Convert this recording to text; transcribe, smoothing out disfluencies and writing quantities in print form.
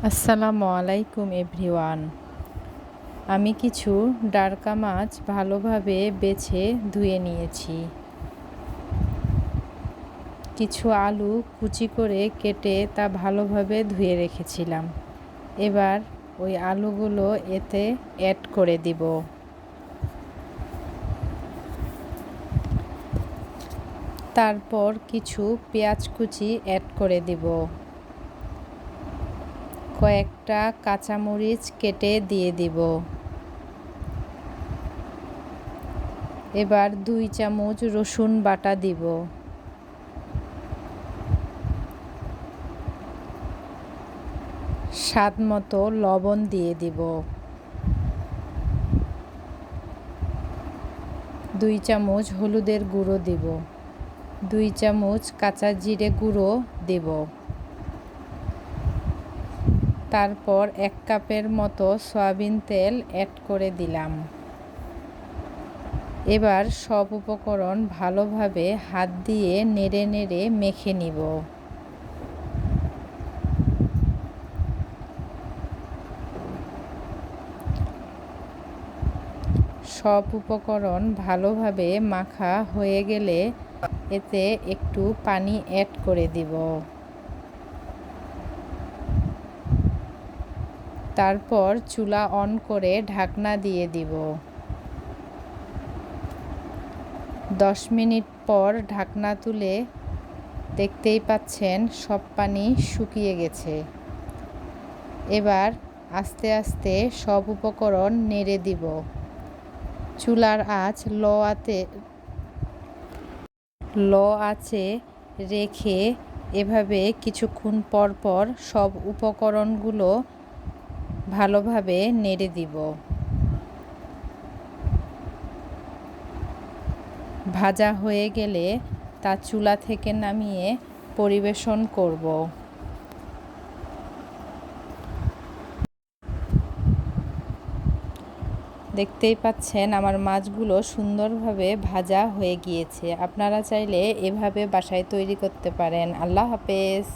আসসালামু আলাইকুম এভরিওয়ান। আমি কিছু ডারকা মাছ ভালোভাবে বেছে ধুয়ে নিয়েছি। কিছু আলু কুচি করে কেটে তা ভালোভাবে ধুয়ে রেখেছিলাম। এবার ওই আলুগুলো এতে অ্যাড করে দিব। তারপর কিছু পেঁয়াজ কুচি অ্যাড করে দিব। কয়েকটা কাঁচামরিচ কেটে দিয়ে দিব। এবার 2 চামচ রসুন বাটা দিব। স্বাদ মতো লবণ দিয়ে দিব। 2 চামচ হলুদের গুঁড়ো দিব। 2 চামচ কাঁচা জিরে গুঁড়ো দেব। তারপর 1 কাপের মতো সয়াবিন তেল অ্যাড করে দিলাম। এবার সব উপকরণ ভালোভাবে হাত দিয়ে নেড়ে নেড়ে মেখে নিব। সব উপকরণ ভালোভাবে মাখা হয়ে গেলে এতে একটু পানি অ্যাড করে দিব। তারপর চুলা অন করে ঢাকনা দিয়ে দিব। 10 মিনিট পর ঢাকনা তুলে দেখতেই পাচ্ছেন সব পানি শুকিয়ে গেছে। এবার আস্তে আস্তে সব উপকরণ নেড়ে দিব। চুলার আঁচ লো আঁচে রেখে এভাবে কিছুক্ষণ পর পর সব উপকরণগুলো ভালোভাবে নেড়ে দিব। ভাজা হয়ে গেলে তা চুলা থেকে নামিয়ে পরিবেশন করব। দেখতেই পাচ্ছেন আমার মাছগুলো সুন্দরভাবে ভাজা হয়ে গিয়েছে। আপনারা চাইলে এভাবে বাসায় তৈরি করতে পারেন। আল্লাহ হাফেজ।